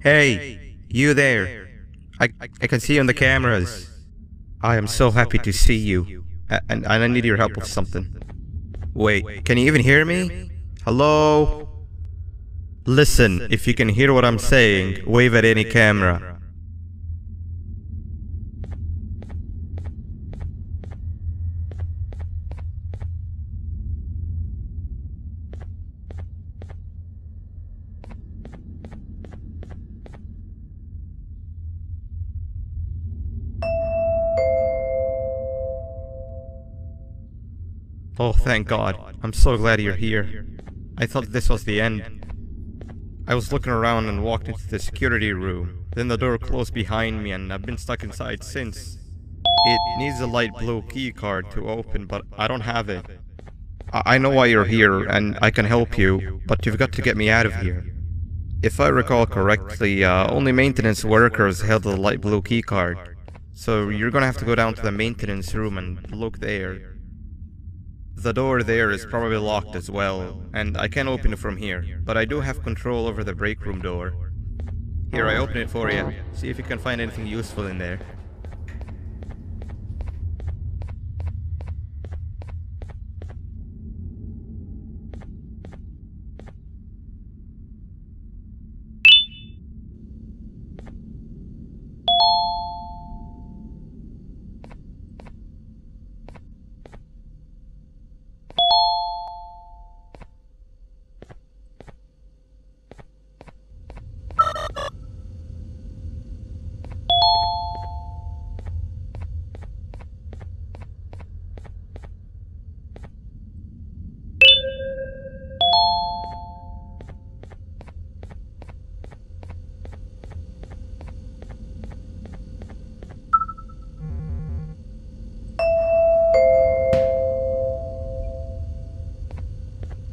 Hey, you there. I can see you on the cameras. I am so happy to see you. And I need your help with something. Wait, can you even hear me? Hello? Listen, if you can hear what I'm saying, wave at any camera. Oh, thank God. I'm so glad you're here. I thought this was the end. I was looking around and walked into the security room. Then the door closed behind me and I've been stuck inside since. It needs a light blue key card to open, but I don't have it. I know why you're here and I can help you, but you've got to get me out of here. If I recall correctly, only maintenance workers held the light blue key card. So you're gonna have to go down to the maintenance room and look there. The door there is probably locked as well, and I can't open it from here, but I do have control over the break room door. Here, I open it for you. See if you can find anything useful in there.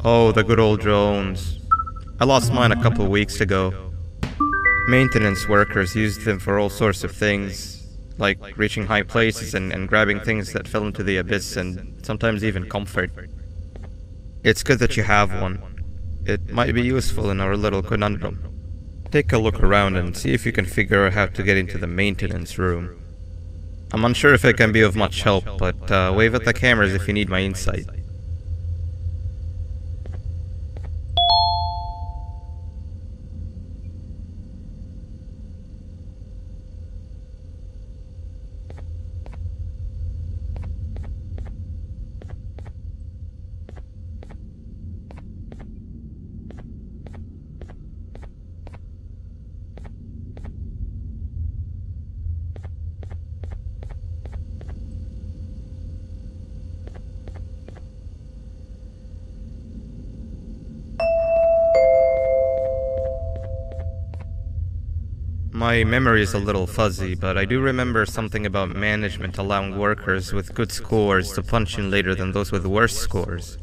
Oh, the good old drones. I lost mine a couple weeks ago. Maintenance workers used them for all sorts of things, like reaching high places and grabbing things that fell into the abyss and sometimes even comfort. It's good that you have one. It might be useful in our little conundrum. Take a look around and see if you can figure out how to get into the maintenance room. I'm unsure if it can be of much help, but wave at the cameras if you need my insight. My memory is a little fuzzy, but I do remember something about management allowing workers with good scores to punch in later than those with worse scores.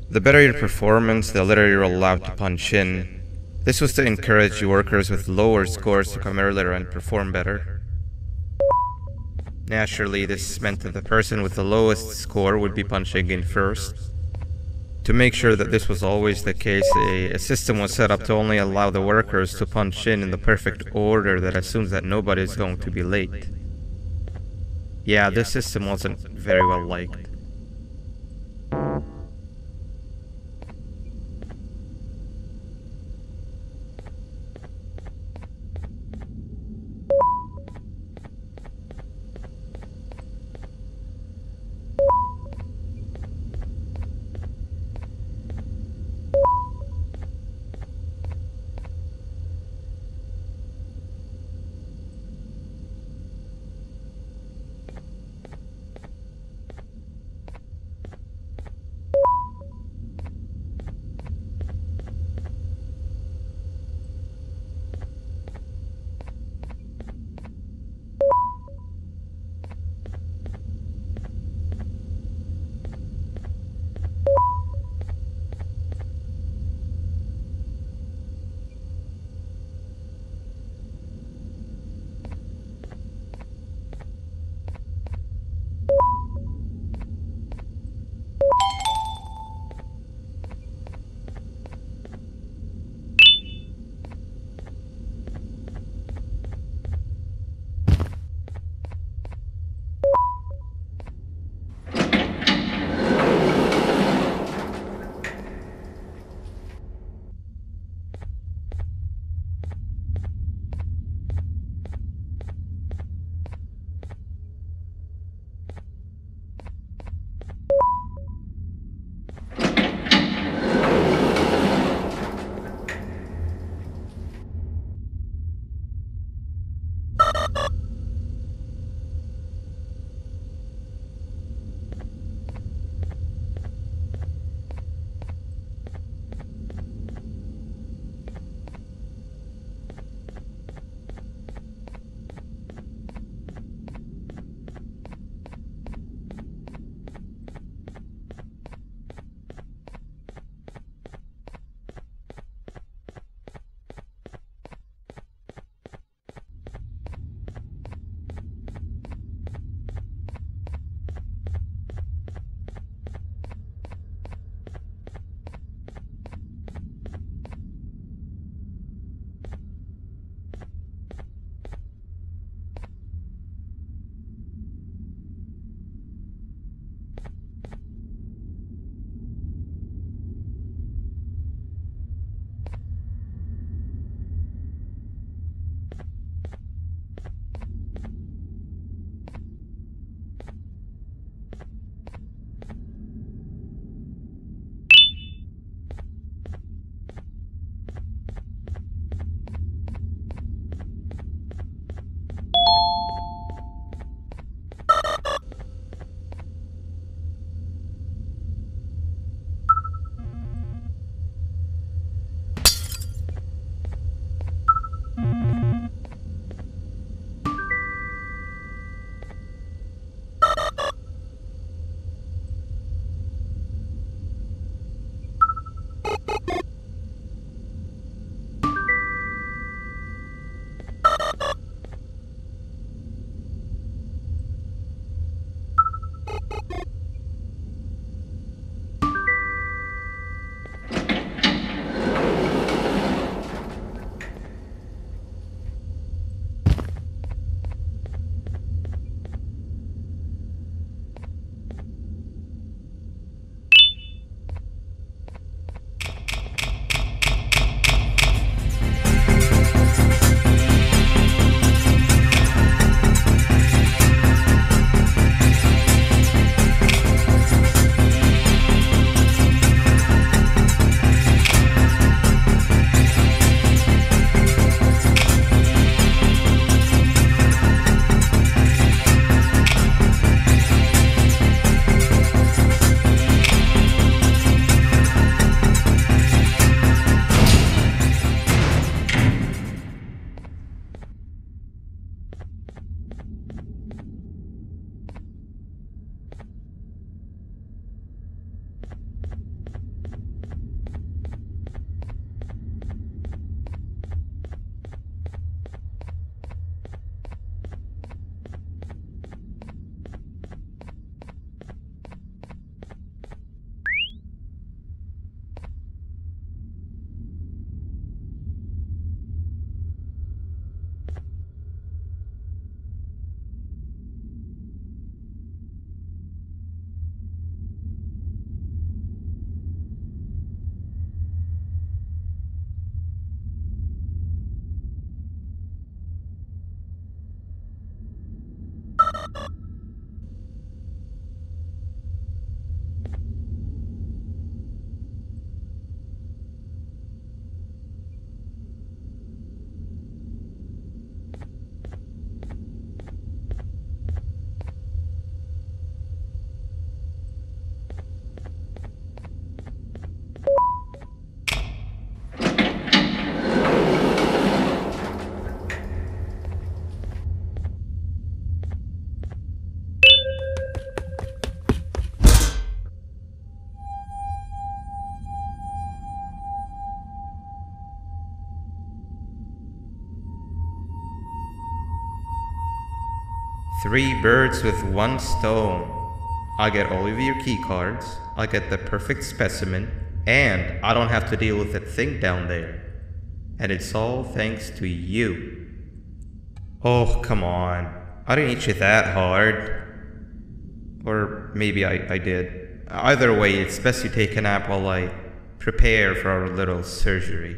The better your performance, the later you're allowed to punch in. This was to encourage workers with lower scores to come earlier and perform better. Naturally, this meant that the person with the lowest score would be punching in first. To make sure that this was always the case, a system was set up to only allow the workers to punch in the perfect order that assumes that nobody is going to be late. Yeah, this system wasn't very well liked. Three birds with one stone. I get all of your key cards, I get the perfect specimen, and I don't have to deal with that thing down there. And it's all thanks to you. Oh, come on. I didn't hit you that hard. Or maybe I did. Either way, it's best you take a nap while I prepare for our little surgery.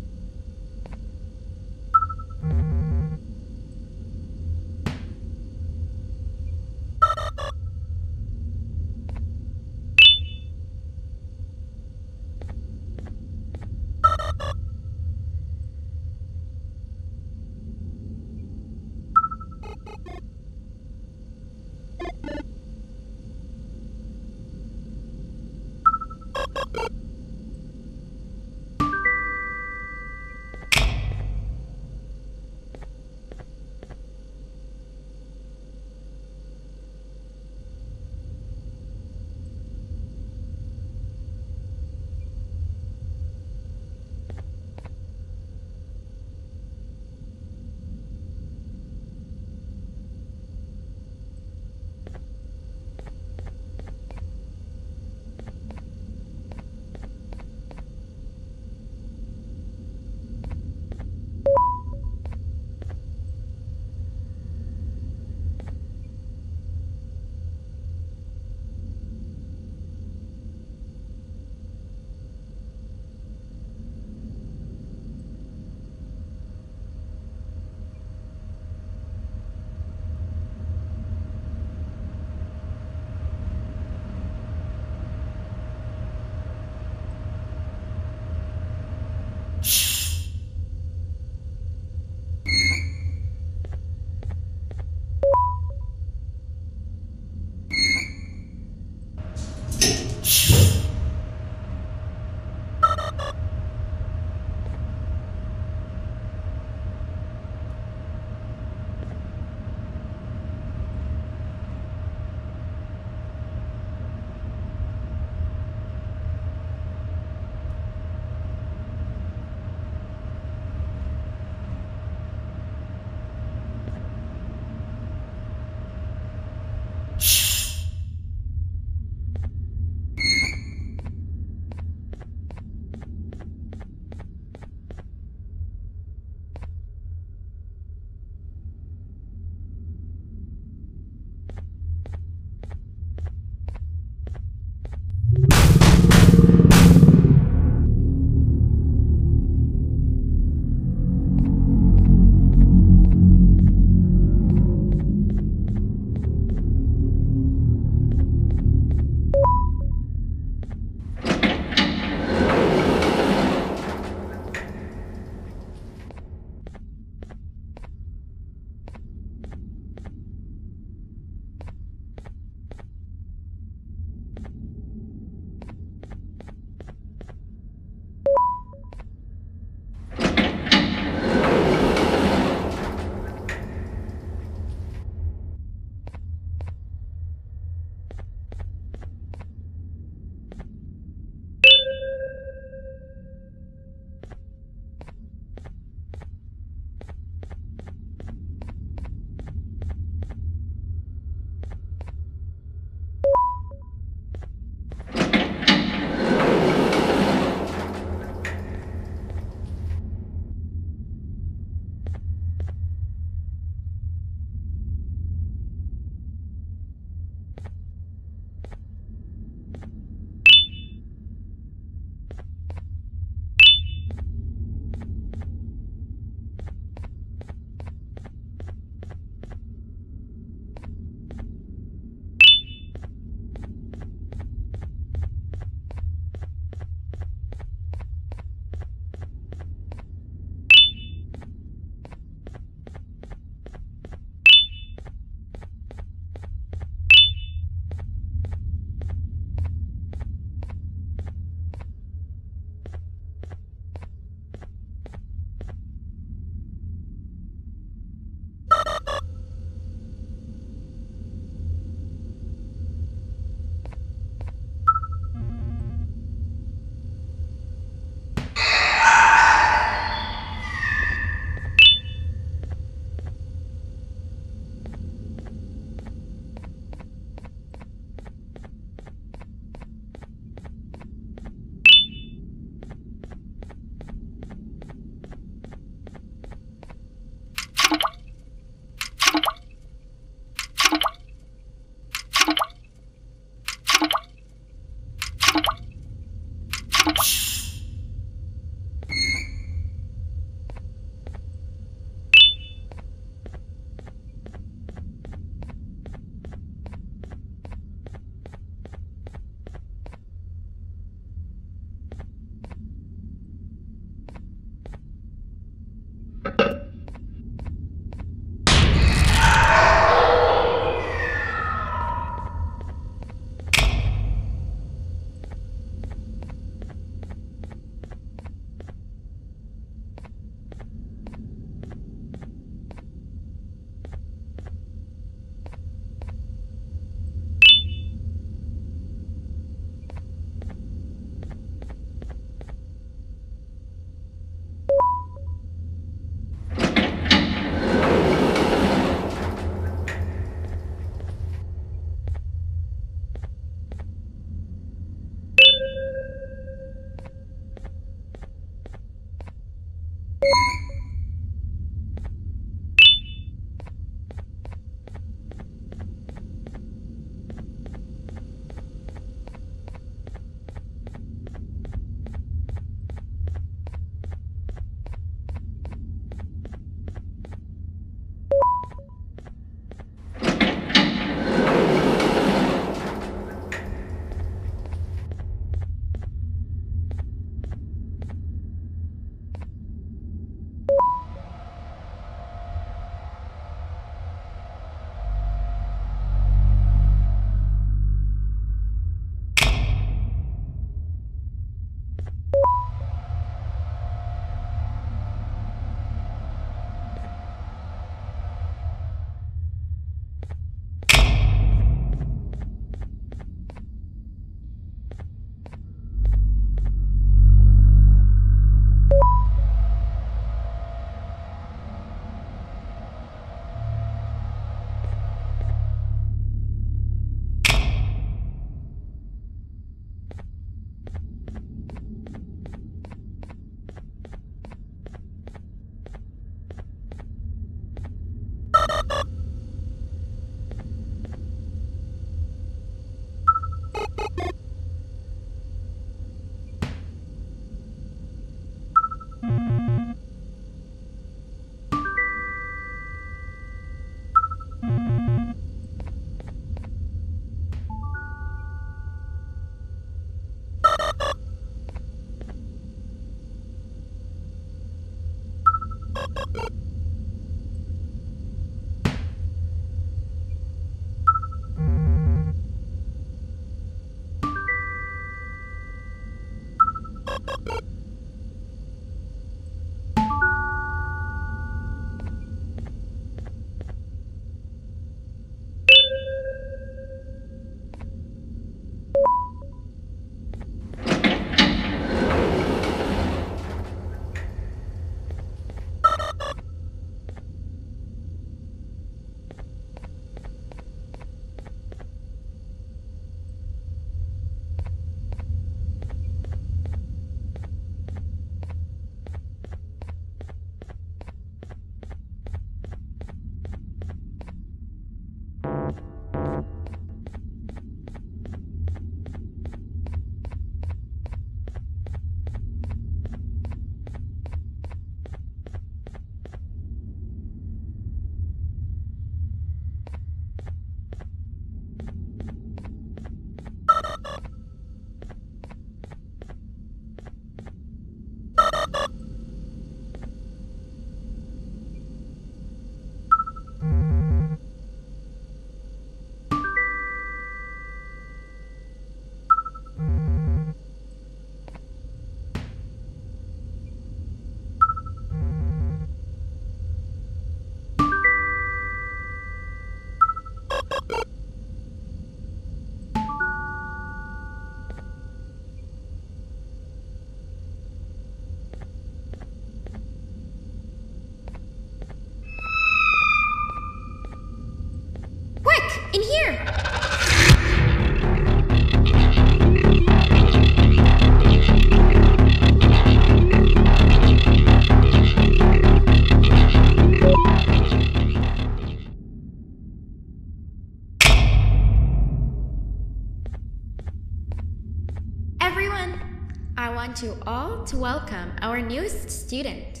I want you all to welcome our newest student.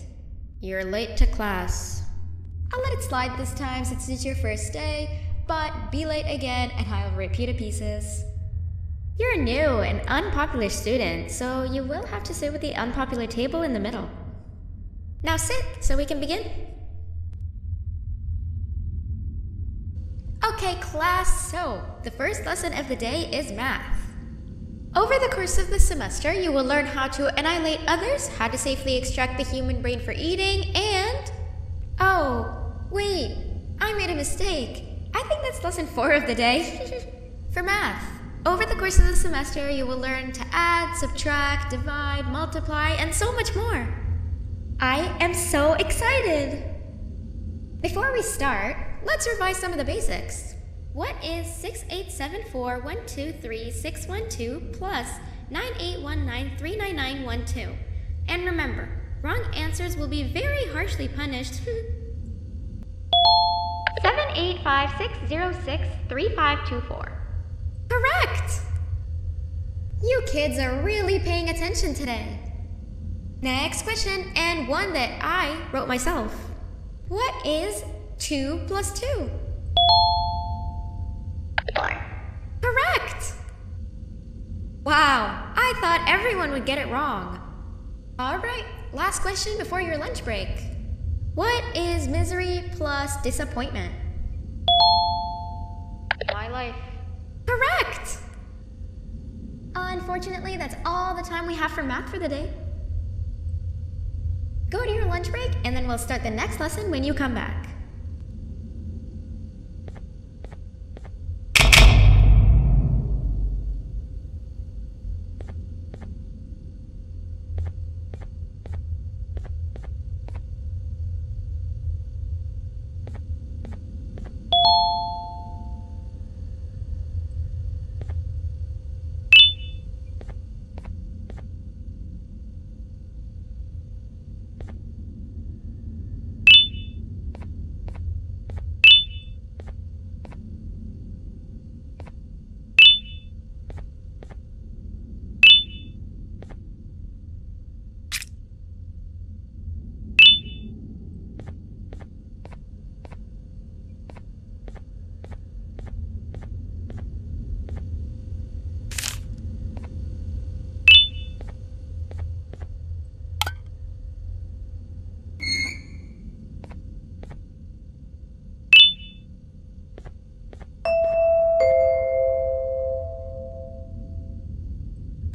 You're late to class. I'll let it slide this time since it's your first day, but be late again and I'll rip you to pieces. You're a new and unpopular student, so you will have to sit with the unpopular table in the middle. Now sit so we can begin. Okay, class, so the first lesson of the day is math. Over the course of the semester, you will learn how to annihilate others, how to safely extract the human brain for eating, and... Oh, wait, I made a mistake. I think that's lesson 4 of the day. For math, over the course of the semester, you will learn to add, subtract, divide, multiply, and so much more. I am so excited! Before we start, let's revise some of the basics. What is 6874123612 plus 9819399912? And remember, wrong answers will be very harshly punished. 785-606-3524. Correct! You kids are really paying attention today. Next question, and one that I wrote myself. What is 2 plus 2? 4. Correct! Wow, I thought everyone would get it wrong. Alright, last question before your lunch break. What is misery plus disappointment? My life. Correct! Unfortunately, that's all the time we have for math for the day. Go to your lunch break, and then we'll start the next lesson when you come back.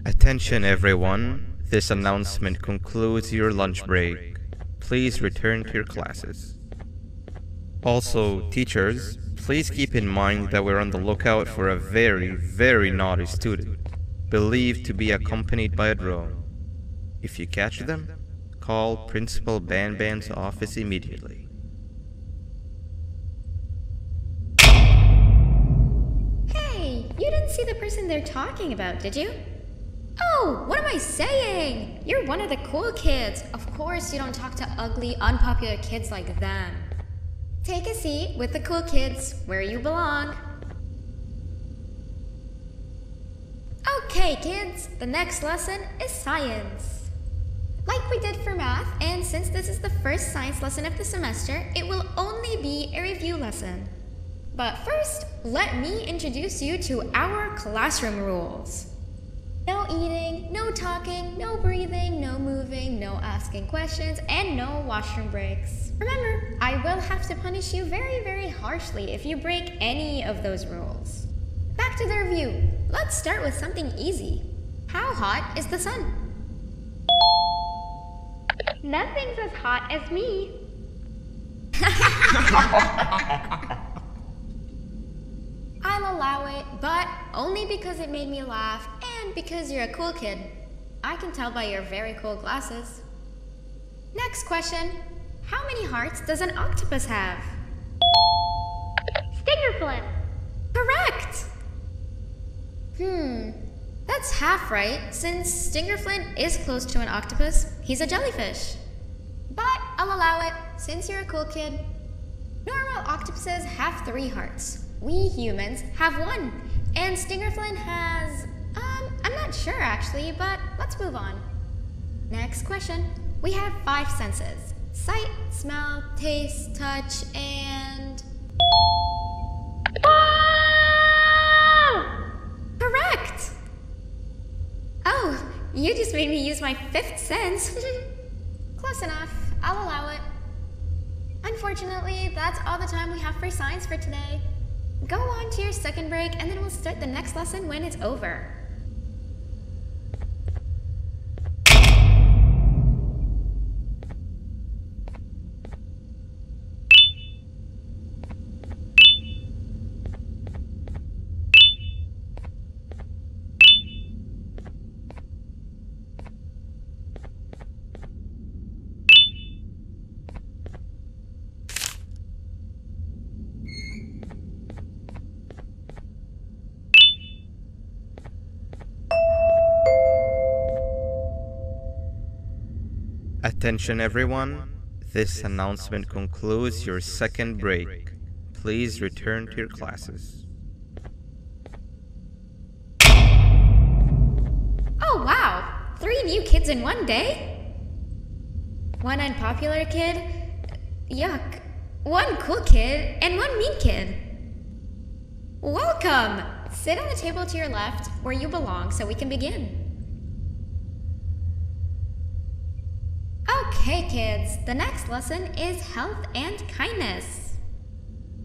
Attention everyone, this announcement concludes your lunch break. Please return to your classes. Also, teachers, please keep in mind that we're on the lookout for a very naughty student, believed to be accompanied by a drone. If you catch them, call Principal BanBan's office immediately. Hey, you didn't see the person they're talking about, did you? Oh, what am I saying? You're one of the cool kids. Of course you don't talk to ugly, unpopular kids like them. Take a seat with the cool kids where you belong. Okay, kids, the next lesson is science. Like we did for math, and since this is the first science lesson of the semester, it will only be a review lesson. But first, let me introduce you to our classroom rules. No eating, no talking, no breathing, no moving, no asking questions, and no washroom breaks. Remember, I will have to punish you very harshly if you break any of those rules. Back to the review. Let's start with something easy. How hot is the sun? Nothing's as hot as me. I'll allow it, but only because it made me laugh and because you're a cool kid. I can tell by your very cool glasses. Next question. How many hearts does an octopus have? Stingerflint. Correct! That's half right, since Stingerflint is close to an octopus. He's a jellyfish. But I'll allow it, since you're a cool kid. Normal octopuses have 3 hearts. We humans have 1. And Stingerflint has, I'm not sure actually, but let's move on. Next question. We have 5 senses. Sight, smell, taste, touch, and... Correct! Oh, you just made me use my 5th sense. Close enough. I'll allow it. Unfortunately, that's all the time we have for science for today. Go on to your second break and then we'll start the next lesson when it's over. Attention everyone, this announcement concludes your second break. Please return to your classes. Oh wow! 3 new kids in one day? 1 unpopular kid? Yuck. 1 cool kid and 1 mean kid. Welcome! Sit on the table to your left where you belong so we can begin. Okay kids, the next lesson is health and kindness.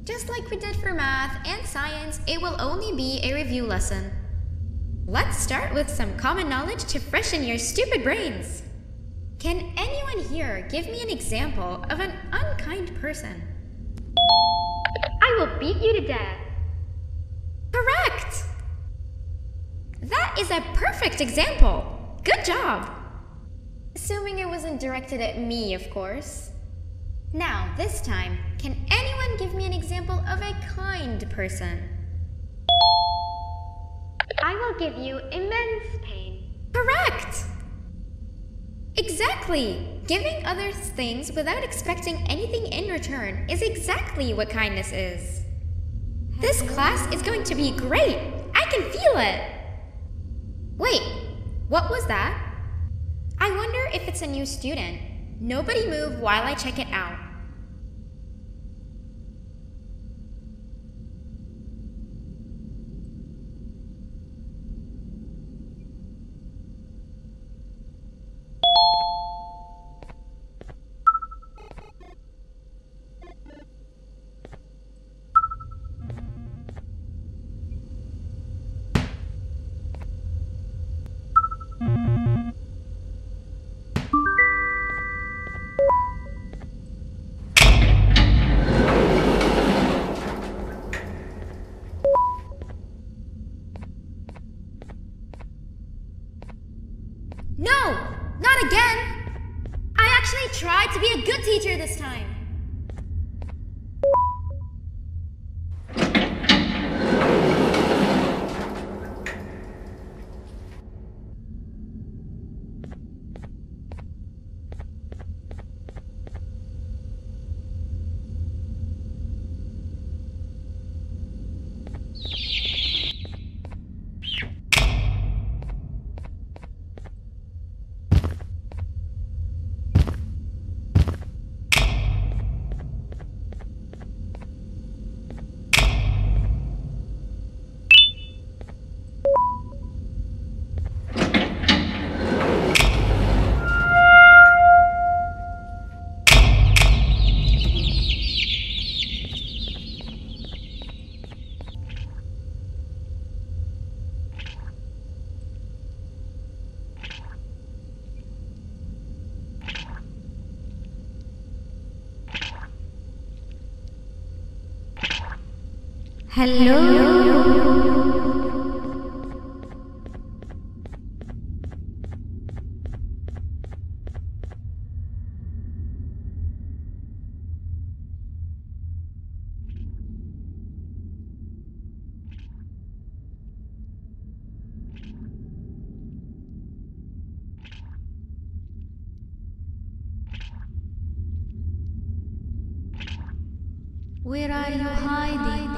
Just like we did for math and science, it will only be a review lesson. Let's start with some common knowledge to freshen your stupid brains. Can anyone here give me an example of an unkind person? I will beat you to death. Correct! That is a perfect example. Good job! Assuming it wasn't directed at me, of course. Now, this time, can anyone give me an example of a kind person? I will give you immense pain. Correct! Exactly! Giving others things without expecting anything in return is exactly what kindness is. This class is going to be great! I can feel it! Wait, what was that? I wonder if it's a new student. Nobody move while I check it out. No! Not again! I actually tried to be a good teacher this time. Hello? Where are you hiding?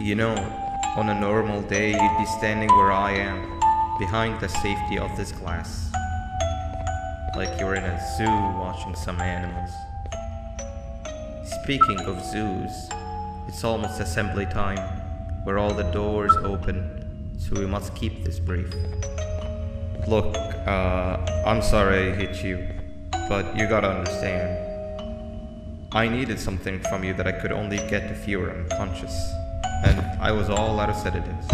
You know, on a normal day you'd be standing where I am, behind the safety of this glass. Like you're in a zoo watching some animals. Speaking of zoos, it's almost assembly time, where all the doors open, so we must keep this brief. Look, I'm sorry I hit you, but you gotta understand. I needed something from you that I could only get if you were unconscious, and I was all out of sedatives.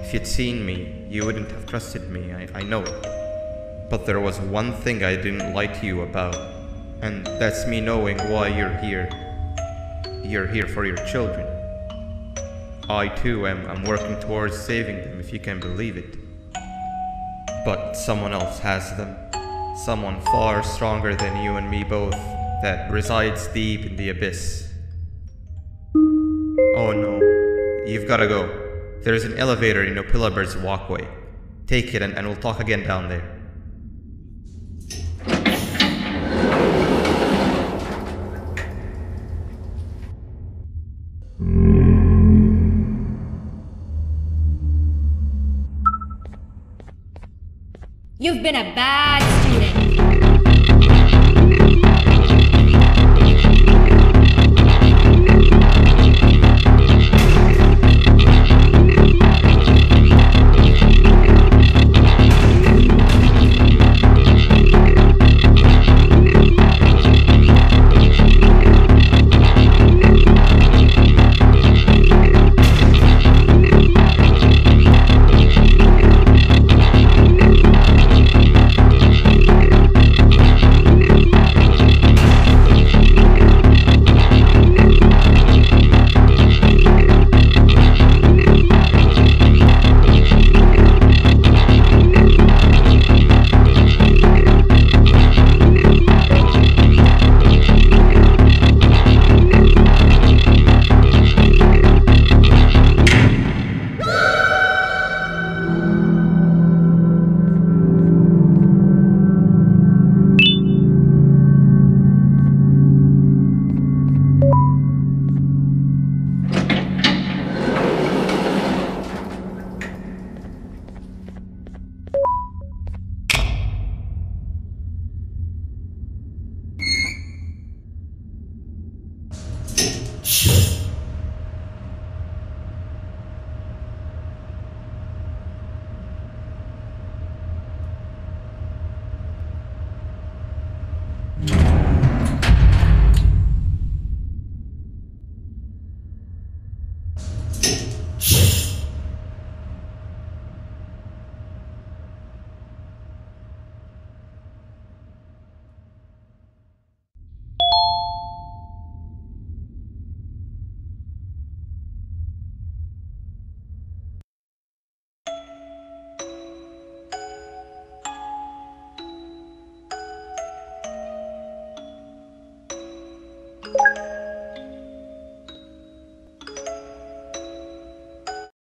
If you'd seen me, you wouldn't have trusted me, I know it. But there was one thing I didn't lie to you about, and that's me knowing why you're here. You're here for your children. I too am working towards saving them, if you can believe it. But someone else has them. Someone far stronger than you and me both, that resides deep in the abyss. Oh no, you've gotta go. There's an elevator in OPILA Bird's walkway. Take it and we'll talk again down there. You've been a bad student.